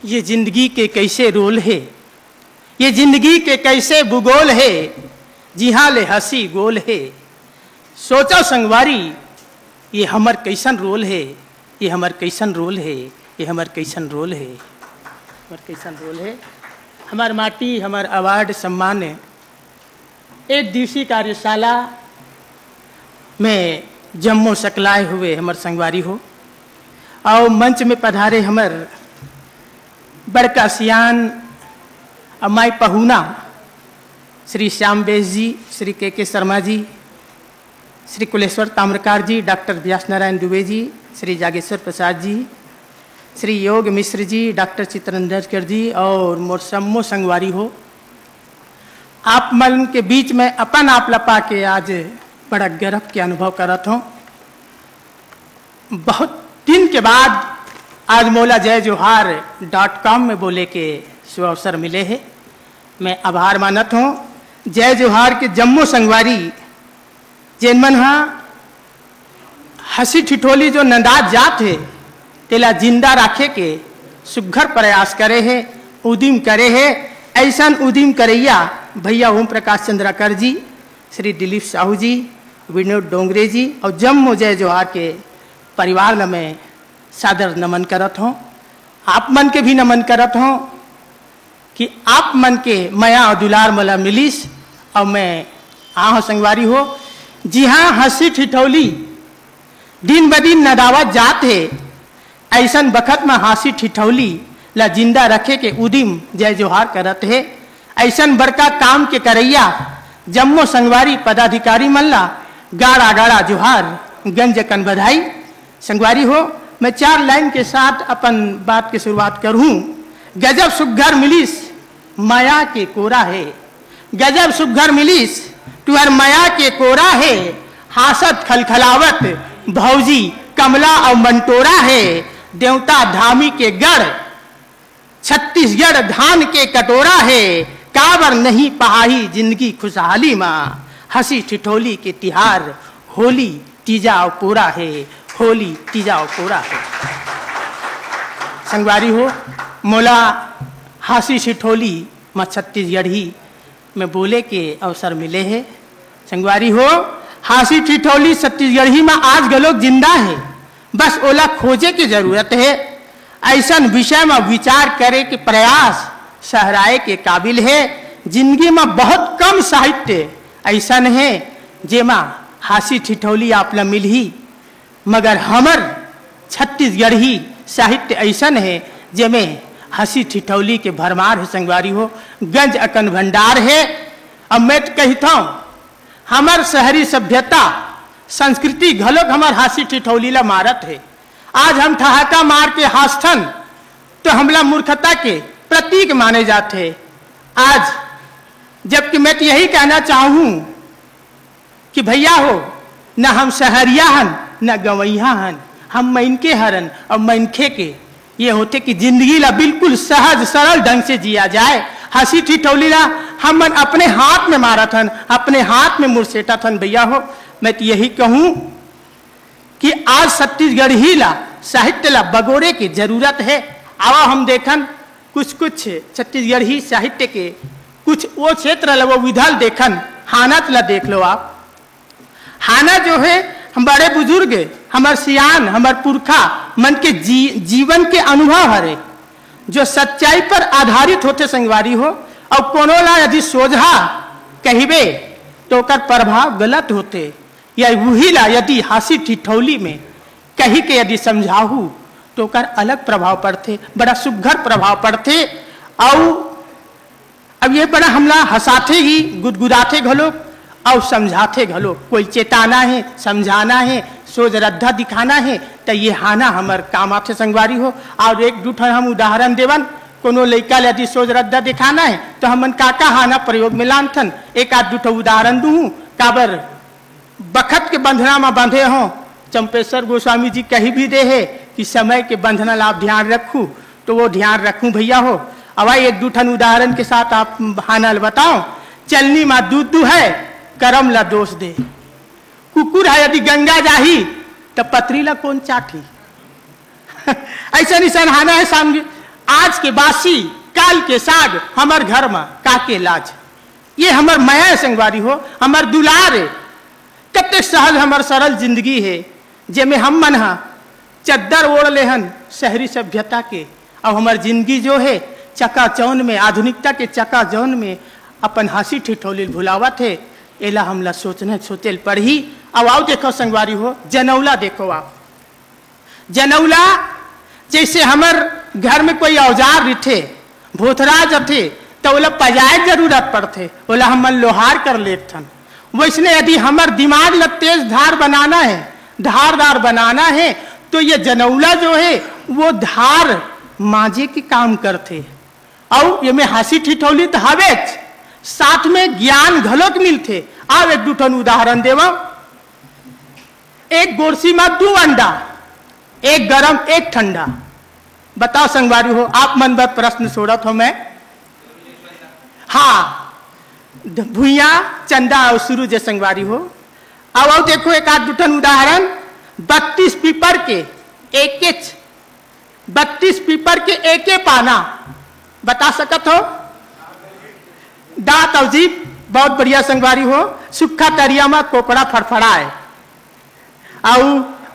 ये जिंदगी के कैसे रोल है, ये जिंदगी के कैसे भूगोल है, जिहाँ ले हंसी गोल है। सोचो संगवारी ये हमर कैसन रोल है, ये हमर कैसन रोल है, ये हमर कैसन रोल है, हमर कैसन रोल है। हमार माटी, हमार अवार्ड सम्मान एक दिवसीय कार्यशाला में जम्मो सकलाए हुए हमर संगवारी हो और मंच में पधारे हमर बड़का सियान अमाई पहुना श्री श्याम बेस जी, श्री के शर्मा जी, श्री कुलेश्वर ताम्रकार जी, डॉक्टर व्यास नारायण दुबे जी, श्री जागेश्वर प्रसाद जी, श्री योग मिश्र जी, डॉक्टर चित्रंजन जी और मोर सम्मो संगवारी हो। आप मन के बीच में अपन आप लपा के आज बड़ा गर्व के अनुभव करत हूँ। बहुत दिन के बाद आज मोला जय जोहार.com में बोले के शुभ अवसर मिले हैं। मैं आभार मानत हूँ जय जोहार के जम्मो संगवारी जिन मन हंसी ठिठोली जो नंदाज जात है तेला जिंदा रखे के सुघर प्रयास करे है, उदिम करे है। ऐसा उदिम करैया भैया ओम प्रकाश चंद्राकर जी, श्री दिलीप साहू जी, विनोद डोंगरे जी और जम्मो जय जोहार के परिवार में मैं सादर नमन करत हूँ। आप मन के भी नमन करत हूँ कि आप मन के मया और दुलार मला मिलिस और मैं आह संगवारी हो। जी हाँ, हंसी ठिठौली दिन ब दिन नदावत जात है। ऐसन बखत में हंसी ठिठौली ला जिंदा रखे के उदिम जय जोहार करत है। ऐसन बड़का काम के करैया जम्मो संगवारी पदाधिकारी मल्ला गाड़ा गाड़ा जोहार गंज कन बधाई। संगवारी हो, मैं 4 लाइन के साथ अपन बात की शुरुआत करूं। गजब सुघर मिलिस माया के कोरा है, गजब सुघर मिलिस तुहर माया के कोरा है। हासत खलखलावत भौजी कमला और मंटोरा है। देवता धामी के गढ़ छत्तीसगढ़ धान के कटोरा है। काबर नहीं पहाई जिंदगी खुशहाली माँ, हंसी ठिठोली के तिहार होली तीजा और पूरा है, होली तीजा और पूरा है। संगवारी हो, मोला हंसी ठिठोली माँ छत्तीसगढ़ी में बोले के अवसर मिले हैं। संगवारी हो, हंसी ठिठोली छत्तीसगढ़ी में आज गलोग जिंदा है, बस ओला खोजे की जरूरत है। ऐसा विषय में विचार करे के प्रयास सहराए के काबिल है। जिंदगी में बहुत कम साहित्य ऐसा है जेमा हंसी ठिठौली आपला मिल ही, मगर हमर छत्तीसगढ़ी साहित्य ऐसा है जेमे हंसी ठिठौली के भरमार है। संगवारी हो, गंज अकन भंडार है। अब मैं कहता हूँ हमार शहरी सभ्यता संस्कृति घलोक हमार हंसी ठिठौली ला मारत है। आज हम ठहाका मार के हास्थन तो हमला मूर्खता के प्रतीक माने जाते हैं। आज जबकि मैं तो यही कहना चाहूँ कि भैया हो, न हम शहरिया हन न गवैया हन, हम मैनके हरन और मैनखे के ये होते कि जिंदगी ला बिल्कुल सहज सरल ढंग से जिया जाए। हंसी ठिठौली ला हम मन अपने हाथ में मारत हन, अपने हाथ में मुरसेटत हन। भैया हो, मैं तो यही कहूँ कि आज छत्तीसगढ़ ही ला साहित्य ला बगोरे की जरूरत है। आवा हम देखन कुछ कुछ छत्तीसगढ़ ही साहित्य के कुछ वो क्षेत्र ला वो विधल देखन। हानत ला देख लो आप। हाना जो है हम बड़े बुजुर्ग हमार सियान हमार पुरखा मन के जीवन के अनुभव हरे जो सच्चाई पर आधारित होते। संगवारी हो, और कोनो ला यदि सोझा कहिबे तो कर प्रभाव गलत होते, या वही ला यदि हंसी ठिठौली में कही के यदि समझाहू तो कर अलग प्रभाव पड़ते, बड़ा सुघर प्रभाव पड़ते। और अब ये बड़ा हमला हंसाते ही गुदगुदाते घलो और समझाते घलो। कोई चेताना है, समझाना है, सोच रद्धा दिखाना है तो ये हाना हमार काम आते। संगवारी हो, और एक दू हम उदाहरण देवन। कोनो लड़का यदि सोच रद्धा दिखाना है तो हमन काका हाना प्रयोग में लानथन। एक आध दू उदाहरण दूँ। काबर बखत के बंधना में बंधे हों, चंपेश्वर गोस्वामी जी कही भी दे है कि समय के बंधना ला आप ध्यान रखूँ, तो वो ध्यान रखूँ भैया हो। अब एक दू उदाहरण के साथ आप हाना बताओ। चलनी में दूध है, करम ला दोष दे। कुकुर है यदि गंगा जाही तो पत्री ला कौन चाठी। ऐसा निशान हाना है सामने। आज के बासी काल के साग हमर घर में काके लाज। ये हमर माया संगवारी हो, हमर दुलार है। कते सहज हमर सरल जिंदगी है, जेमे हम मन हा चद्दर ओढ़ लेहन शहरी सभ्यता के। अब हमार जिंदगी जो है चकाचौंध में, आधुनिकता के चकाचौंध में अपन हंसी ठिठौली भुलावत है। एला हमला सोचने सोचेल पढ़ी। अब आओ देखो संगवारी हो, जनौला देखो आप। जनौला जैसे हमर घर में कोई औजार रिथे, भोथरा जथे तो ओला पजाए जरूरत पड़थे, ओला हमन लोहार कर लेथन। वैसने यदि हमर दिमाग ला तेज धार बनाना है, धारदार बनाना है, तो ये जनौला जो है वो धार माजे के काम करते। और ये में हंसी ठिठौली तो हवे, साथ में ज्ञान घलोक मिलते। अब एक दूठन उदाहरण देव। एक गोरसी में 2 अंडा, एक गरम एक ठंडा। बताओ संगवारी हो, आप मन पर प्रश्न छोड़त हो मैं। हाँ, भुइया चंदा और शुरू जे संगवारी हो। अब आओ देखो एक आध दूठन उदाहरण। 32 पीपर के 32 पीपर के एक पाना, बता सकत हो? दांत और जीभ, बहुत बढ़िया संगवारी हो। सूखा तरिया में कोपड़ा फड़फड़ाए।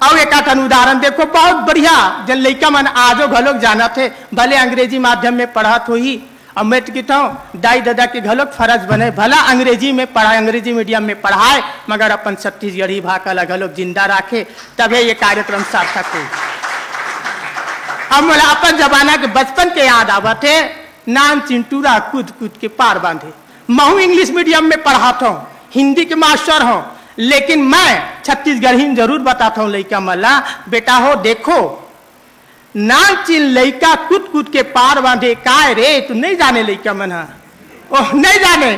और एक आठ उदाहरण देखो, बहुत बढ़िया। जन लड़का मन आजो घलोक जाना थे, भले अंग्रेजी माध्यम में पढ़त हो ही। अब मैं कहता हूँ दाई दादा के घलोक फर्ज बने, भला अंग्रेजी में पढ़ाए, अंग्रेजी मीडियम में पढ़ाए, मगर अपन छत्तीसगढ़ी भाषा घलोक जिंदा रखे, तबे ये कार्यक्रम सार्थक हो। अब मोला अपन जमाना के बचपन के याद आवत है। नान चिंटूरा कूद कूद के पार बांधे। मैं इंग्लिश मीडियम में पढ़ाता हूँ, हिंदी के मास्टर हूँ, लेकिन मैं छत्तीसगढ़ी में जरूर बताता हूँ लड़का मला, बेटा हो देखो, नान चिन लड़का कूद कूद के पार बांधे। काय रे तू नहीं जाने लड़का मन? ओह नहीं जाने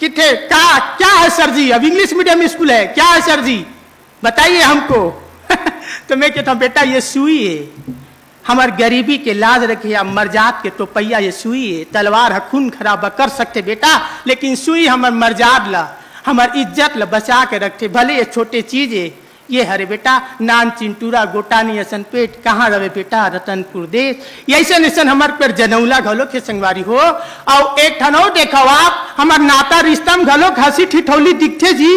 किथे का क्या है सर जी? अब इंग्लिश मीडियम स्कूल है, क्या है सर जी बताइए हमको। तो मैं कहता हूँ बेटा ये सुई है, हमार गरीबी के लाज रखे, या मर्जात के तो पहिया ये सुई है। तलवार है खून खराब कर सकते बेटा, लेकिन सुई हमार मर्जाद ला, हमार इज्जत ला बचा के रखते। भले ये छोटे चीज है, ये हरे बेटा नान चिंटूरा गोटानी असन पेट कहाँ रहे बेटा रतनपुर देश। ऐसे निशन हमार पर जनौला घलोक के संगवारी हो। और एक ठनो देखो आप, हमार नाता रिश्ता में घलोक हंसी ठिठौली दिखते जी।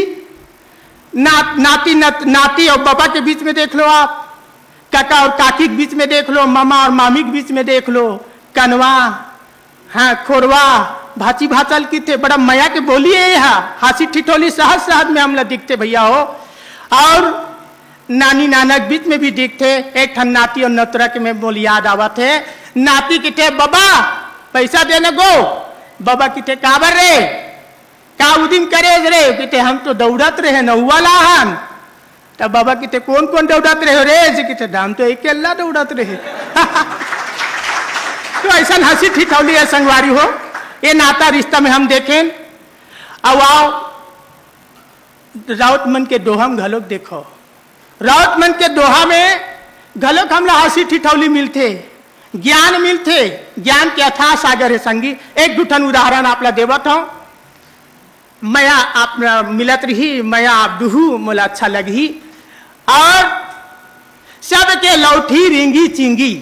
नाती और बाबा के बीच में देख लो आप, काका और काकी के बीच में देख लो, मामा और मामी के बीच में देख लो, कनवा, हाँ खोरवा, भाची भाचल की थे, बड़ा मया के बोली है यहाँ। हंसी ठिठौली सहज सहज में हमला दिखते भैया हो। और नानी नानक बीच में भी दिखते। एक ठन नाती और नतरा के में बोली याद आवत है। नाती की थे बाबा पैसा देने गो, बाबा की थे काबर रे, का उदिन करे रे, कहते हम तो दौड़त रहे नौवा लाहन। तब बाबा कहते कौन कौन दौड़त रहे रे? जी कहते दाम तो एक अल्लाह दौड़त रहे। तो ऐसा हंसी ठिठौली है संगवारी हो, ये नाता रिश्ता में हम देखें। अब आओ राउत मन के दोहा में घलोक देखो, राउत मन के दोहा में घलोक हमला हंसी ठिठौली मिलते, ज्ञान मिलते, ज्ञान के अथाह सागर है संगी। एक दूठन उदाहरण आपला देवत हूं। मया आप मिलत रही, मया आप दुहू मोला अच्छा लगी। और सबके लौठी रिंगी चिंगी,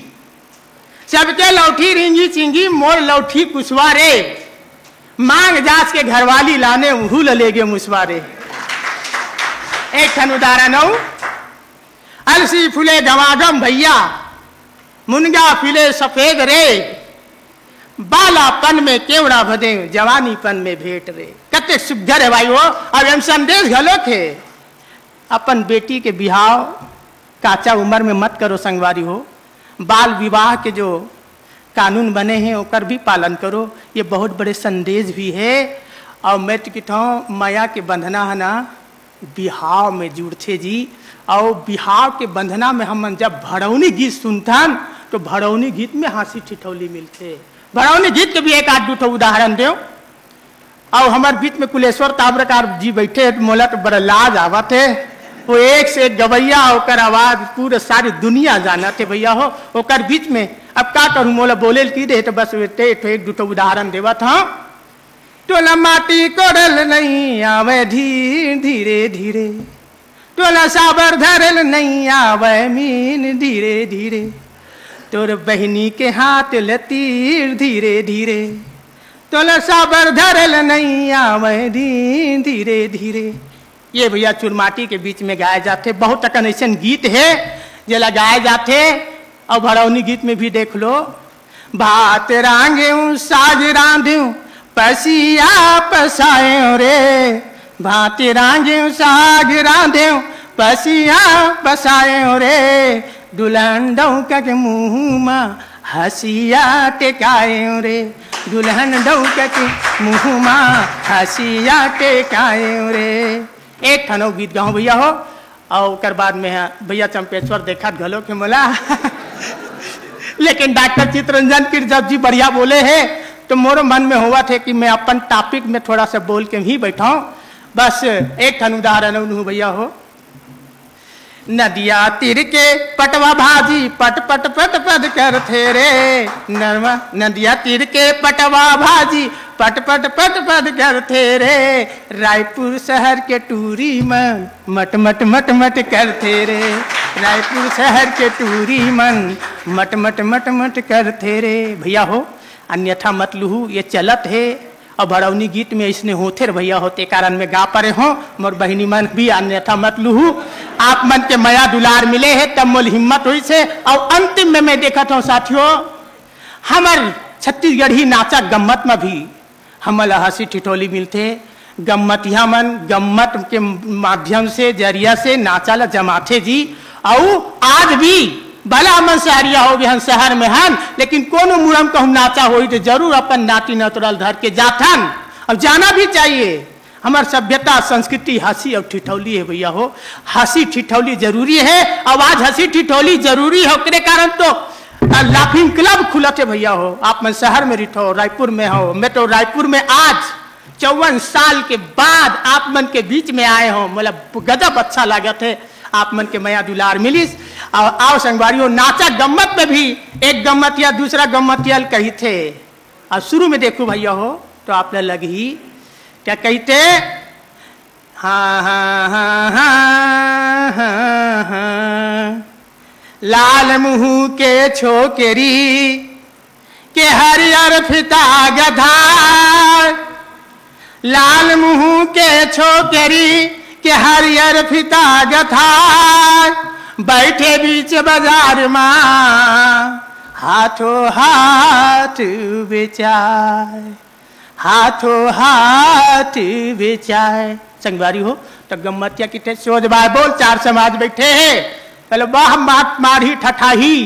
सबके लौठी रिंगी चिंगी, मोर लौठी कुशवारे, मांग जास के घरवाली लाने उहू लेगे मुसवारे। एक ठन उदाहरण हो, अलसी फूले गवागम भैया, मुनगा फिले सफेद रे, बालापन में केवड़ा भदे, जवानीपन में भेंट रे। कते सुघर है भाई वो। अब हम संदेश घलोक है, अपन बेटी के बिहाव काचा उम्र में मत करो संगवारी हो। बाल विवाह के जो कानून बने हैं ओकर भी पालन करो, ये बहुत बड़े संदेश भी है। और मैं तो कहता हूँ माया के बंधना है ना बिहाव में जुड़ते जी। और बिहाव के बंधना में हम जब भड़ौनी गीत सुनतन तो भड़ौनी गीत में हंसी ठिठौली मिलते। भड़ौनी गीत के भी एक आध दूठो उदाहरण दो। और हमारे बीच में कुलेश्वर ताम्रकार जी बैठे, मोला तो बड़ा लाज आवत है। वो एक से एक गवैया होकर आवाज पूरे सारी दुनिया जाना थे भैया हो। ओकर बीच में अब का करूँ, मोला बोले की दे तो बस एक दूठो उदाहरण देवा था। टोला माटी कोड़ल नहीं आवे धीरे धीरे, टोला साबर धरल नहीं आवे मीन धीरे धीरे, तोर बहनी के हाथ लतीर धीरे धीरे, तोला साबर धरल नहीं आवे धीरे धीरे। ये भैया चुरमाटी के बीच में गाए जाते, बहुत अकन ऐसा गीत है जला गाए जाते। और भड़ौनी गीत में भी देख लो, भात रांगे साग रांधू पसिया पसाए रे, भात रांगे साग रांधे पसिया पसाए रे, दुल्हन डौका के मुँह में हसिया टेकाए रे, दुल्हन डौका के मुँह में हसिया टेकाए रे। एक ठनो गीत गाँव भैया हो। और ओकर बाद में भैया चंपेश्वर देखा घलो के मोला लेकिन डॉक्टर चित्ररंजन किरजब जी बढ़िया बोले हैं, तो मोरो मन में हुआ थे कि मैं अपन टॉपिक में थोड़ा सा बोल के ही बैठाऊं। बस एक ठन उदाहरण भैया हो, नदिया तीर के पटवा भाजी पट पट पट पट कर थे रे, नरमा नदिया तीर के पटवा भाजी पट पट पट पट कर थे रे, रायपुर शहर के टूरी मन मट मट मट मट कर थे रे, रायपुर शहर के टूरी मन मट मट मट मट कर थे रे। भैया हो अन्यथा मत लूहू, ये चलत है। और भड़ौनी गीत में इसने होते भैया होते कारण में गा परे हो, मोर बहनी मन भी अन्यथा मत लूहू। आप मन के मया दुलार मिले है तब मोल हिम्मत हुई से। और अंतिम में मैं देखा था साथियों, हमार छत्तीसगढ़ी नाचा गम्मत में भी हमल हंसी ठिठोली मिलते। गम्मतिया मन गम्मत के माध्यम से जरिया से नाचा ला जमाथे जी। और आज भी भला मन शहरिया हो गए शहर में हन, लेकिन कोनो मुरम कहूँ नाचा हो तो जरूर अपन नाटी नतुरल धर के जाथन। अब जाना भी चाहिए, हमार सभ्यता संस्कृति हंसी और ठिठौली है भैया हो। हंसी ठिठौली जरूरी है। अब आज हंसी ठिठौली जरूरी है, उसके कारण तो लाफिंग क्लब खुलत है भैया हो। आप मन शहर में रिठो रायपुर में हो, मैं तो रायपुर में आज 54 साल के बाद आप मन के बीच में आए हो, मतलब गजब अच्छा लागत है। आप मन के मया दुलार मिलिस। और आओ संगवारियों, नाचा गम्मत में भी एक गम्मतिया दूसरा गम्मतिया कही थे। और शुरू में देखो भैया हो तो आपने लगी क्या कहते, हाँ हाँ हाँ हाँ हाँ हाँ, लाल मुँह के छोकेरी के हरियर फिता गधा, लाल मुँह के छोकेरी के हरियर फिता गथा, बैठे बीच बाजार माँ हाथों हाथ बेचाए, हाथों हाथ बेचाए। संगवारी हो तो गम्मतिया की सोच बार बोल चार समाज बैठे है, पहले वाह मात मारी ठठाही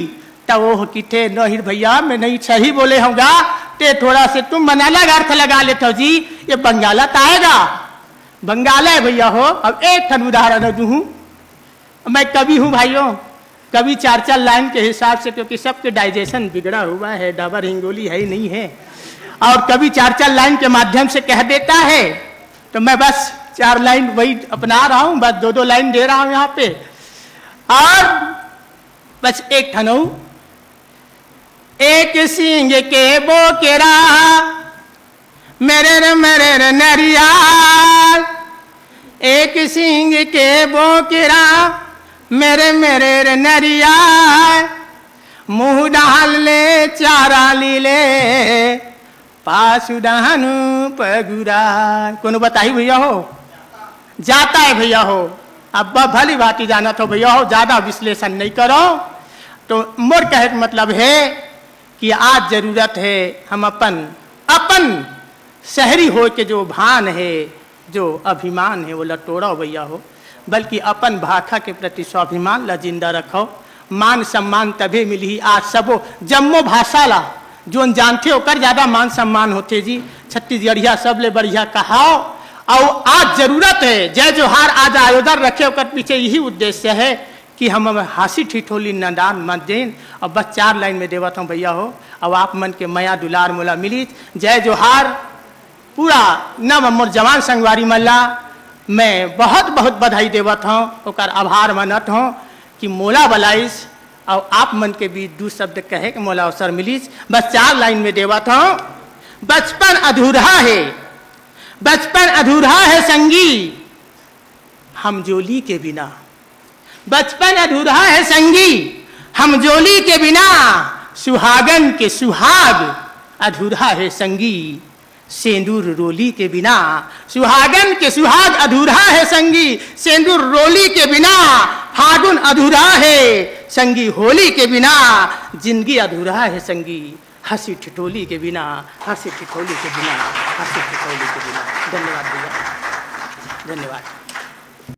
तब वो किथे नहीं भैया मैं नहीं सही बोले होगा, ते थोड़ा से तुम मनाला अर्थ लगा लेते हो जी, ये बंगालत आएगा, बंगाला है भैया हो। अब एक ठन उदाहरण दूँ, मैं कवि हूँ भाइयों, कवि 4-4 लाइन के हिसाब से, क्योंकि सबके डाइजेशन बिगड़ा हुआ है, डाबर हिंगोली है ही नहीं है, और कवि 4-4 लाइन के माध्यम से कह देता है, तो मैं बस 4 लाइन वही अपना रहा हूँ, बस 2-2 लाइन दे रहा हूँ यहाँ पे। और बस एक ठनऊ, एक सिंह के बोकेरा मेरे रे नरिया, एक सिंह के बोकेरा मेरे रे नरिया, मुँह डाल ले चारा लीले पासु डाहनु पगुरा। कोनो बताई भैया हो, जाता है भैया हो। अब भली भांति जाना तो भैया हो, ज्यादा विश्लेषण नहीं करो। तो मोर कहे का मतलब है कि आज जरूरत है हम अपन शहरी हो के जो भान है, जो अभिमान है वो लटोड़ो भैया हो, बल्कि अपन भाषा के प्रति स्वाभिमान ला जिंदा रखो। मान सम्मान तभी मिली आज सबो जम्मो भाषा ला जोन जानते होकर ज्यादा मान सम्मान होते जी। छत्तीसगढ़िया सबले बढ़िया कहाओ। और आज जरूरत है जय जोहार आज आयोजन रखे होकर पीछे यही उद्देश्य है कि हम हासी ठिठोली नदान मत दें। और बस 4 लाइन में देवत हूँ भैया हो। अब आप मन के मया दुलार मोला मिली जय जोहार पूरा नव मोर जवान संगवारी मल्ला मैं बहुत बहुत बधाई देवत हूँ, ओकर आभार मानत हूँ कि मोला बलाइस और आप मन के बीच 2 शब्द कहे कि मोला अवसर मिलीस। बस 4 लाइन में देवत हूँ। बचपन अधूरा है, बचपन अधूरा है संगी हम जोली के बिना, बचपन अधूरा है संगी हम जोली के बिना, सुहागन के सुहाग अधूरा है संगी, सेंदूर रोली के बिना। सुहागन के सुहाग अधूरा है संगी, सेंदूर रोली के बिना। फागुन अधूरा है संगी, होली के बिना। जिंदगी अधूरा है संगी, हंसी ठिठोली के बिना, हंसी ठिठोली के बिना, हंसी ठिठोली के बिना। धन्यवाद भैया, धन्यवाद।